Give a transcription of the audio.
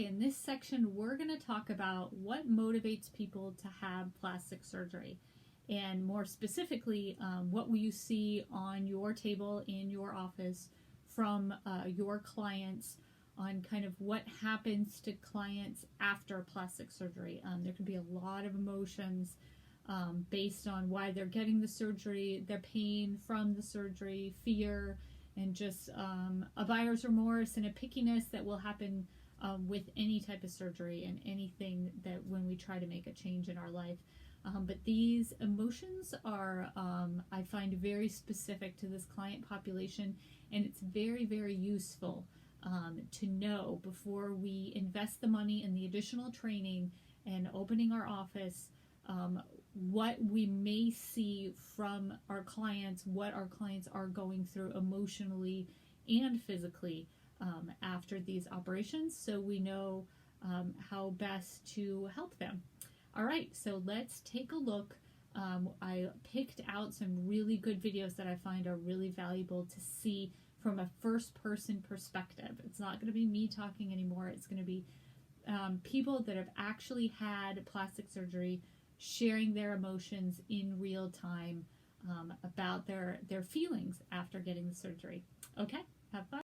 In this section, we're going to talk about what motivates people to have plastic surgery. And more specifically, what will you see on your table in your office from your clients on kind of what happens to clients after plastic surgery. There can be a lot of emotions based on why they're getting the surgery, their pain from the surgery, fear, and just a buyer's remorse and a pickiness that will happen with any type of surgery and anything that when we try to make a change in our life. But these emotions are, I find, very specific to this client population, and it's very, very useful to know before we invest the money in the additional training and opening our office, what we may see from our clients, what our clients are going through emotionally and physically after these operations, so we know how best to help them. All right, so let's take a look. I picked out some really good videos that I find are really valuable to see from a first-person perspective. It's not going to be me talking anymore. It's going to be people that have actually had plastic surgery sharing their emotions in real time about their feelings after getting the surgery. Okay, have fun.